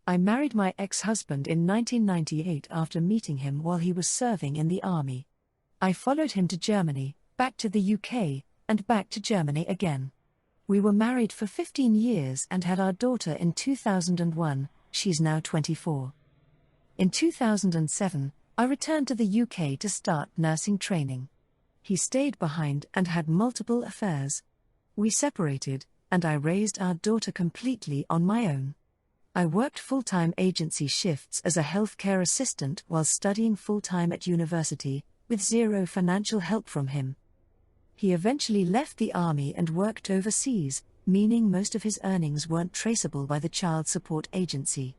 I married my ex-husband in 1998 after meeting him while he was serving in the army. I followed him to Germany, back to the UK, and back to Germany again. We were married for 15 years and had our daughter in 2001, she's now 24. In 2007, I returned to the UK to start nursing training. He stayed behind and had multiple affairs. We separated, and I raised our daughter completely on my own. I worked full-time agency shifts as a healthcare assistant while studying full-time at university, with zero financial help from him. He eventually left the army and worked overseas, meaning most of his earnings weren't traceable by the child support agency.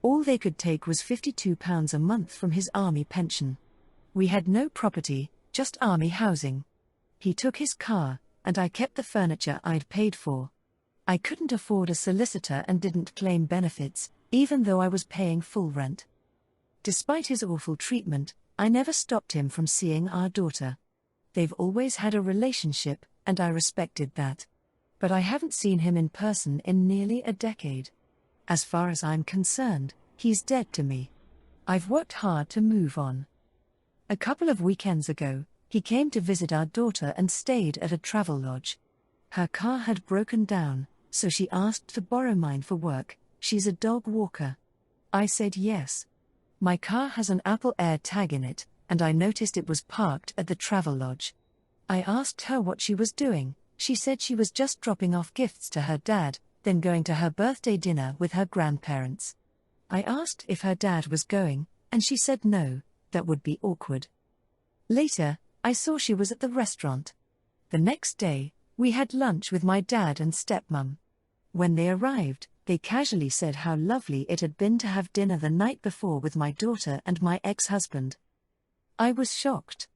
All they could take was £52 a month from his army pension. We had no property, just army housing. He took his car, and I kept the furniture I'd paid for. I couldn't afford a solicitor and didn't claim benefits, even though I was paying full rent. Despite his awful treatment, I never stopped him from seeing our daughter. They've always had a relationship, and I respected that. But I haven't seen him in person in nearly a decade. As far as I'm concerned, he's dead to me. I've worked hard to move on. A couple of weekends ago, he came to visit our daughter and stayed at a travel lodge. Her car had broken down, so she asked to borrow mine for work. She's a dog walker. I said yes. My car has an Apple Air tag in it, and I noticed it was parked at the travel lodge. I asked her what she was doing. She said she was just dropping off gifts to her dad, then going to her birthday dinner with her grandparents. I asked if her dad was going, and she said no, that would be awkward. Later, I saw she was at the restaurant. The next day, we had lunch with my dad and stepmom. When they arrived, they casually said how lovely it had been to have dinner the night before with my daughter and my ex-husband. I was shocked.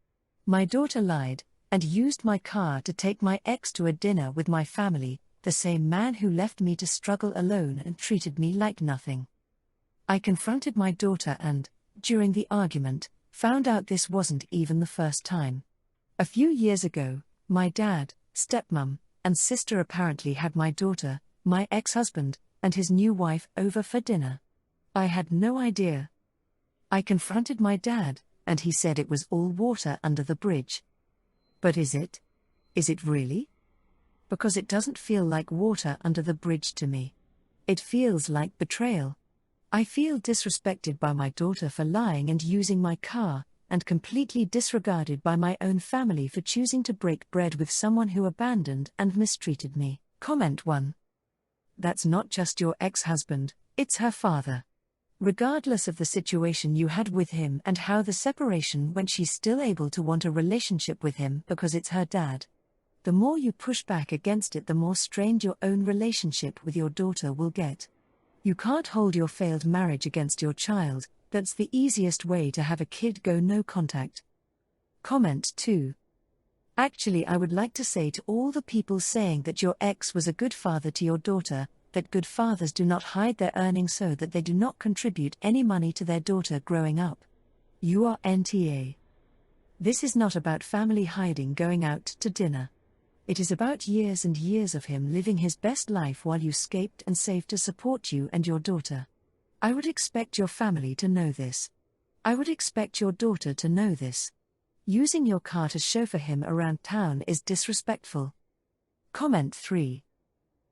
My daughter lied, and used my car to take my ex to a dinner with my family, the same man who left me to struggle alone and treated me like nothing. I confronted my daughter and, during the argument, found out this wasn't even the first time. A few years ago, my dad, stepmom, and sister apparently had my daughter, my ex-husband, and his new wife over for dinner. I had no idea. I confronted my dad, and he said it was all water under the bridge. But is it? Is it really? Because it doesn't feel like water under the bridge to me. It feels like betrayal. I feel disrespected by my daughter for lying and using my car, and completely disregarded by my own family for choosing to break bread with someone who abandoned and mistreated me. Comment 1. That's not just your ex-husband, it's her father. Regardless of the situation you had with him and how the separation went, she's still able to want a relationship with him because it's her dad. The more you push back against it, the more strained your own relationship with your daughter will get. You can't hold your failed marriage against your child. That's the easiest way to have a kid go no contact. Comment 2. Actually, I would like to say to all the people saying that your ex was a good father to your daughter, that good fathers do not hide their earnings so that they do not contribute any money to their daughter growing up. You are NTA. This is not about family hiding going out to dinner. It is about years and years of him living his best life while you escaped and saved to support you and your daughter. I would expect your family to know this. I would expect your daughter to know this. Using your car to chauffeur him around town is disrespectful. Comment 3.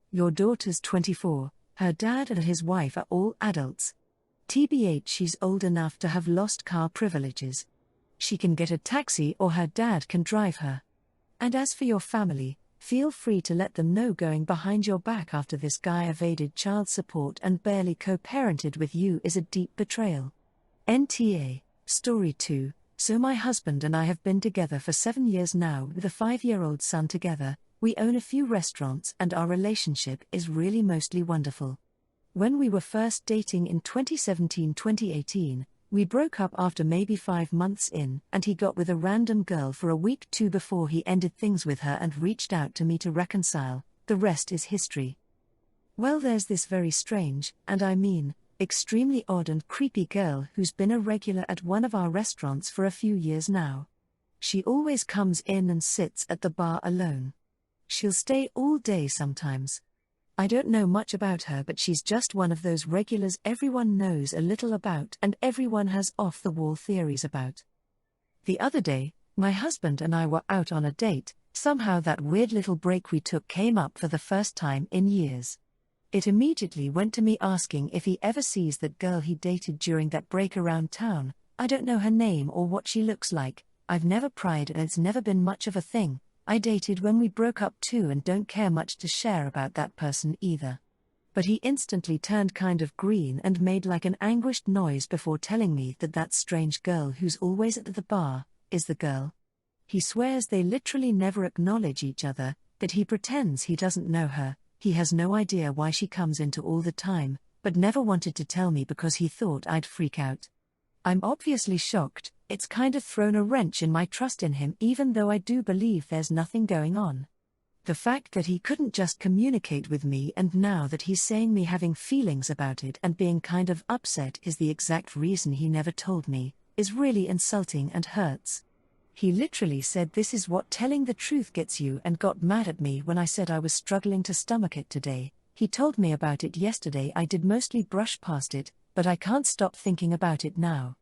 Your daughter's 24, her dad and his wife are all adults. TBH, she's old enough to have lost car privileges. She can get a taxi or her dad can drive her. And as for your family, feel free to let them know going behind your back after this guy evaded child support and barely co-parented with you is a deep betrayal. NTA, Story 2. So my husband and I have been together for 7 years now with a 5-year-old son together. We own a few restaurants and our relationship is really mostly wonderful. When we were first dating in 2017-2018, we broke up after maybe 5 months in, and he got with a random girl for a week too before he ended things with her and reached out to me to reconcile. The rest is history. Well, there's this very strange, and I mean, extremely odd and creepy girl who's been a regular at one of our restaurants for a few years now. She always comes in and sits at the bar alone. She'll stay all day sometimes. I don't know much about her, but she's just one of those regulars everyone knows a little about and everyone has off-the-wall theories about. The other day, my husband and I were out on a date. Somehow that weird little break we took came up for the first time in years. It immediately went to me asking if he ever sees that girl he dated during that break around town. I don't know her name or what she looks like. I've never pried and it's never been much of a thing. I dated when we broke up too and don't care much to share about that person either. But he instantly turned kind of green and made like an anguished noise before telling me that that strange girl who's always at the bar is the girl. He swears they literally never acknowledge each other, that he pretends he doesn't know her, he has no idea why she comes into all the time, but never wanted to tell me because he thought I'd freak out. I'm obviously shocked. It's kind of thrown a wrench in my trust in him, even though I do believe there's nothing going on. The fact that he couldn't just communicate with me, and now that he's saying me having feelings about it and being kind of upset is the exact reason he never told me, is really insulting and hurts. He literally said this is what telling the truth gets you and got mad at me when I said I was struggling to stomach it today. He told me about it yesterday. I did mostly brush past it, but I can't stop thinking about it now.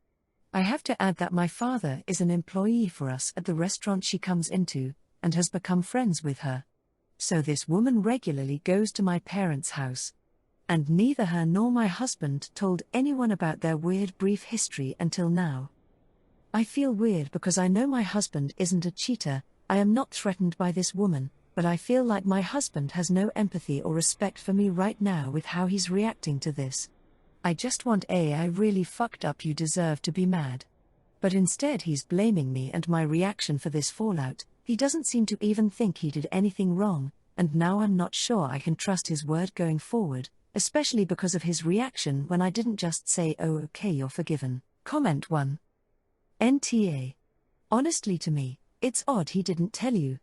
I have to add that my father is an employee for us at the restaurant she comes into, and has become friends with her. So this woman regularly goes to my parents' house. And neither her nor my husband told anyone about their weird brief history until now. I feel weird because I know my husband isn't a cheater. I am not threatened by this woman, but I feel like my husband has no empathy or respect for me right now with how he's reacting to this. I just want I really fucked up, you deserve to be mad. But instead he's blaming me and my reaction for this fallout. He doesn't seem to even think he did anything wrong, and now I'm not sure I can trust his word going forward, especially because of his reaction when I didn't just say oh okay you're forgiven. Comment 1. NTA. Honestly, to me, it's odd he didn't tell you.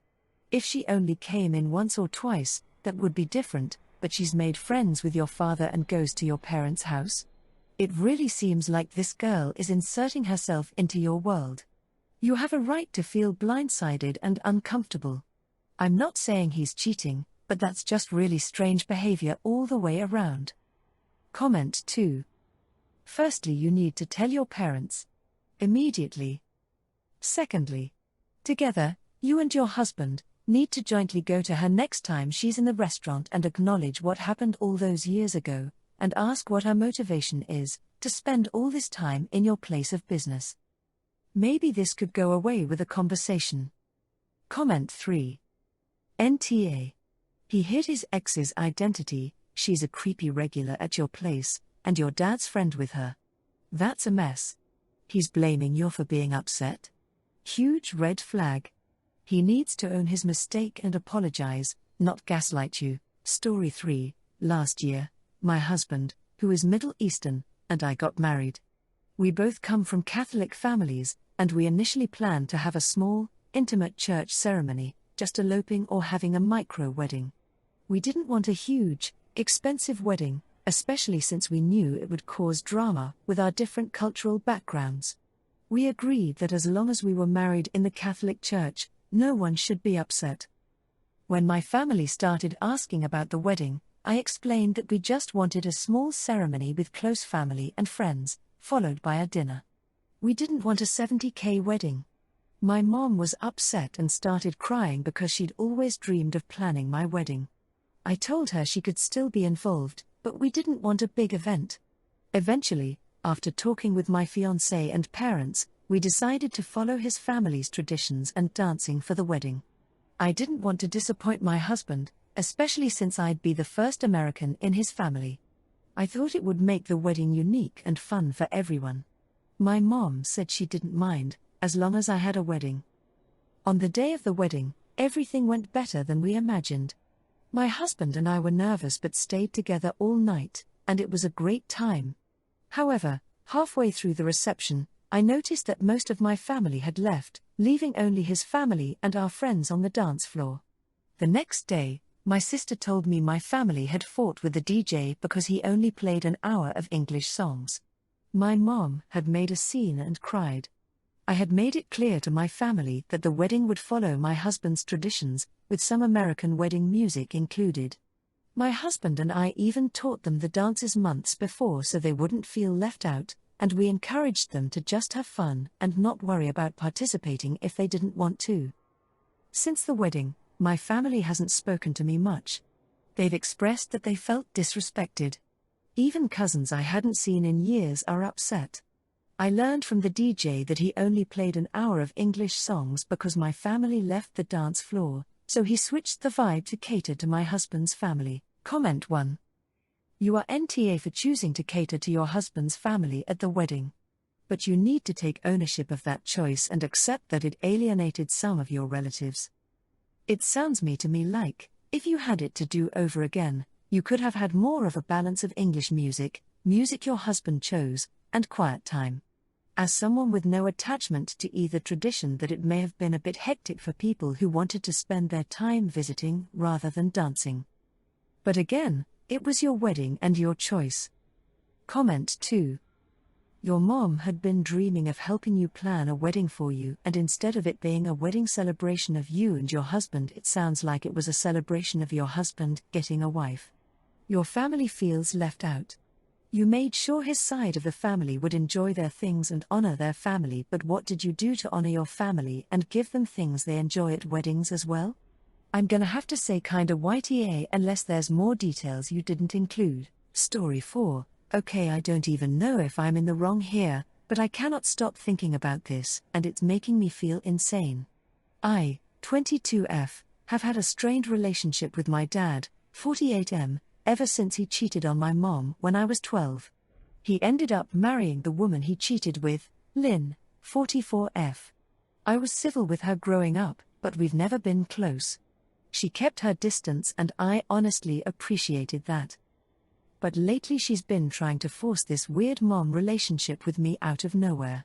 If she only came in once or twice, that would be different, but she's made friends with your father and goes to your parents' house. It really seems like this girl is inserting herself into your world. You have a right to feel blindsided and uncomfortable. I'm not saying he's cheating, but that's just really strange behavior all the way around. Comment 2. Firstly, you need to tell your parents. Immediately. Secondly, together, you and your husband need to jointly go to her next time she's in the restaurant and acknowledge what happened all those years ago, and ask what her motivation is to spend all this time in your place of business. Maybe this could go away with a conversation. Comment 3. NTA. He hid his ex's identity. She's a creepy regular at your place, and your dad's friend with her. That's a mess. He's blaming you for being upset. Huge red flag. He needs to own his mistake and apologize, not gaslight you. Story 3. Last year, my husband, who is Middle Eastern, and I got married. We both come from Catholic families, and we initially planned to have a small, intimate church ceremony, just eloping or having a micro-wedding. We didn't want a huge, expensive wedding, especially since we knew it would cause drama with our different cultural backgrounds. We agreed that as long as we were married in the Catholic Church, no one should be upset. When my family started asking about the wedding, I explained that we just wanted a small ceremony with close family and friends, followed by a dinner. We didn't want a $70,000 wedding. My mom was upset and started crying because she'd always dreamed of planning my wedding. I told her she could still be involved, but we didn't want a big event. Eventually, after talking with my fiancé and parents, we decided to follow his family's traditions and dancing for the wedding. I didn't want to disappoint my husband, especially since I'd be the first American in his family. I thought it would make the wedding unique and fun for everyone. My mom said she didn't mind, as long as I had a wedding. On the day of the wedding, everything went better than we imagined. My husband and I were nervous but stayed together all night, and it was a great time. However, halfway through the reception, I noticed that most of my family had left, leaving only his family and our friends on the dance floor. The next day, my sister told me my family had fought with the DJ because he only played an hour of English songs. My mom had made a scene and cried. I had made it clear to my family that the wedding would follow my husband's traditions, with some American wedding music included. My husband and I even taught them the dances months before so they wouldn't feel left out, and we encouraged them to just have fun and not worry about participating if they didn't want to. Since the wedding, my family hasn't spoken to me much. They've expressed that they felt disrespected. Even cousins I hadn't seen in years are upset. I learned from the DJ that he only played an hour of English songs because my family left the dance floor, so he switched the vibe to cater to my husband's family. Comment 1. You are NTA for choosing to cater to your husband's family at the wedding. But you need to take ownership of that choice and accept that it alienated some of your relatives. It sounds to me like, if you had it to do over again, you could have had more of a balance of English music your husband chose, and quiet time. As someone with no attachment to either tradition, that it may have been a bit hectic for people who wanted to spend their time visiting rather than dancing. But again, it was your wedding and your choice. Comment 2. Your mom had been dreaming of helping you plan a wedding for you, and instead of it being a wedding celebration of you and your husband, it sounds like it was a celebration of your husband getting a wife. Your family feels left out. You made sure his side of the family would enjoy their things and honor their family, but what did you do to honor your family and give them things they enjoy at weddings as well? I'm gonna have to say kinda YTA unless there's more details you didn't include. Story 4. Okay, I don't even know if I'm in the wrong here, but I cannot stop thinking about this, and it's making me feel insane. I, 22F, have had a strained relationship with my dad, 48M, ever since he cheated on my mom when I was 12. He ended up marrying the woman he cheated with, Lynn, 44F. I was civil with her growing up, but we've never been close. She kept her distance and I honestly appreciated that. But lately she's been trying to force this weird mom relationship with me out of nowhere.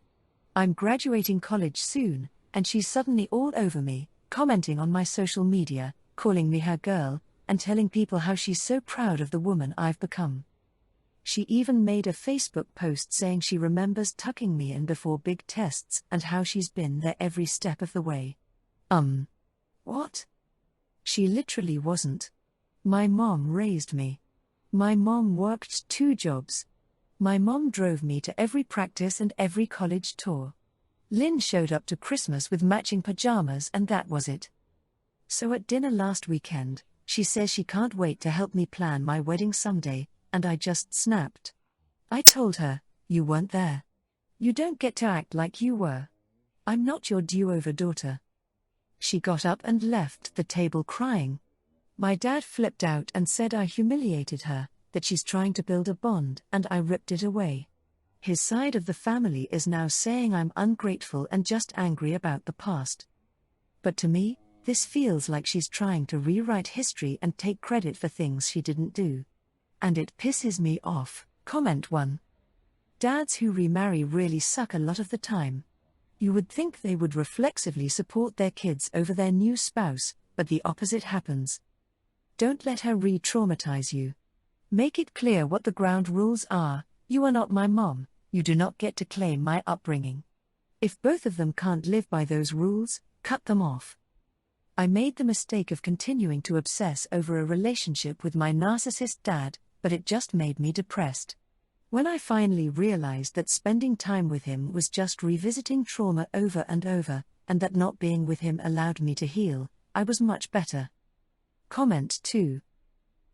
I'm graduating college soon, and she's suddenly all over me, commenting on my social media, calling me her girl, and telling people how she's so proud of the woman I've become. She even made a Facebook post saying she remembers tucking me in before big tests and how she's been there every step of the way. What? She literally wasn't. My mom raised me. My mom worked 2 jobs. My mom drove me to every practice and every college tour. Lynn showed up to Christmas with matching pajamas and that was it. So at dinner last weekend, she says she can't wait to help me plan my wedding someday, and I just snapped. I told her, you weren't there. You don't get to act like you were. I'm not your do-over daughter. She got up and left the table crying. My dad flipped out and said I humiliated her, that she's trying to build a bond, and I ripped it away. His side of the family is now saying I'm ungrateful and just angry about the past. But to me, this feels like she's trying to rewrite history and take credit for things she didn't do. And it pisses me off. Comment 1. Dads who remarry really suck a lot of the time. You would think they would reflexively support their kids over their new spouse, but the opposite happens. Don't let her re-traumatize you. Make it clear what the ground rules are. You are not my mom, you do not get to claim my upbringing. If both of them can't live by those rules, cut them off. I made the mistake of continuing to obsess over a relationship with my narcissist dad, but it just made me depressed. When I finally realized that spending time with him was just revisiting trauma over and over, and that not being with him allowed me to heal, I was much better. Comment 2.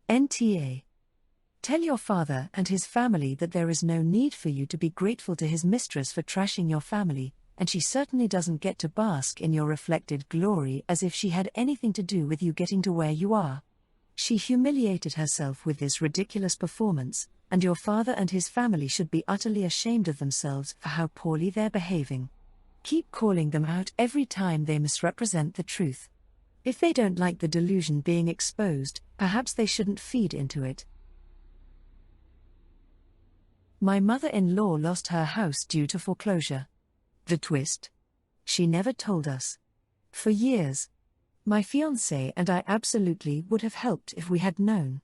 NTA. Tell your father and his family that there is no need for you to be grateful to his mistress for trashing your family, and she certainly doesn't get to bask in your reflected glory as if she had anything to do with you getting to where you are. She humiliated herself with this ridiculous performance, and your father and his family should be utterly ashamed of themselves for how poorly they're behaving. Keep calling them out every time they misrepresent the truth. If they don't like the delusion being exposed, perhaps they shouldn't feed into it. My mother-in-law lost her house due to foreclosure. The twist? She never told us. For years. My fiancé and I absolutely would have helped if we had known.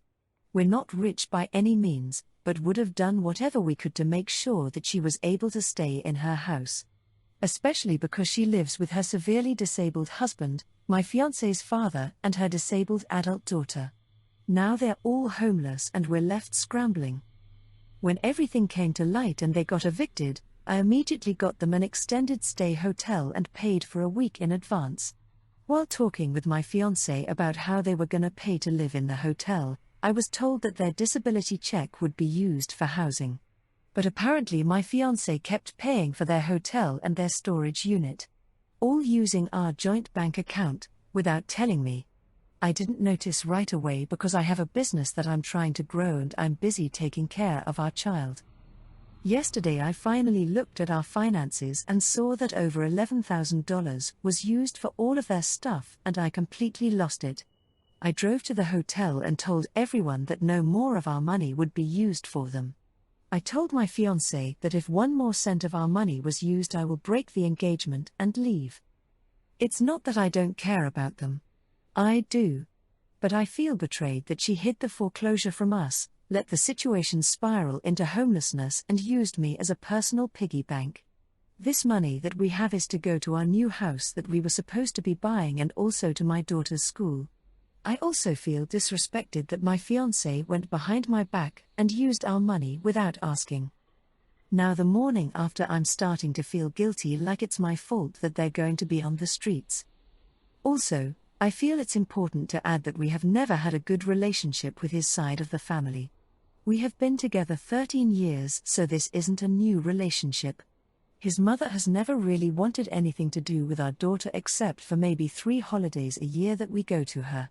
We're not rich by any means, but would have done whatever we could to make sure that she was able to stay in her house. Especially because she lives with her severely disabled husband, my fiancé's father, and her disabled adult daughter. Now they're all homeless and we're left scrambling. When everything came to light and they got evicted, I immediately got them an extended stay hotel and paid for a week in advance. While talking with my fiancé about how they were gonna pay to live in the hotel, I was told that their disability check would be used for housing. But apparently my fiancé kept paying for their hotel and their storage unit, all using our joint bank account, without telling me. I didn't notice right away because I have a business that I'm trying to grow and I'm busy taking care of our child. Yesterday I finally looked at our finances and saw that over $11,000 was used for all of their stuff and I completely lost it. I drove to the hotel and told everyone that no more of our money would be used for them. I told my fiancé that if 1 more cent of our money was used I will break the engagement and leave. It's not that I don't care about them. I do. But I feel betrayed that she hid the foreclosure from us, let the situation spiral into homelessness and used me as a personal piggy bank. This money that we have is to go to our new house that we were supposed to be buying and also to my daughter's school. I also feel disrespected that my fiancé went behind my back and used our money without asking. Now the morning after I'm starting to feel guilty like it's my fault that they're going to be on the streets. Also, I feel it's important to add that we have never had a good relationship with his side of the family. We have been together 13 years, so this isn't a new relationship. His mother has never really wanted anything to do with our daughter except for maybe 3 holidays a year that we go to her.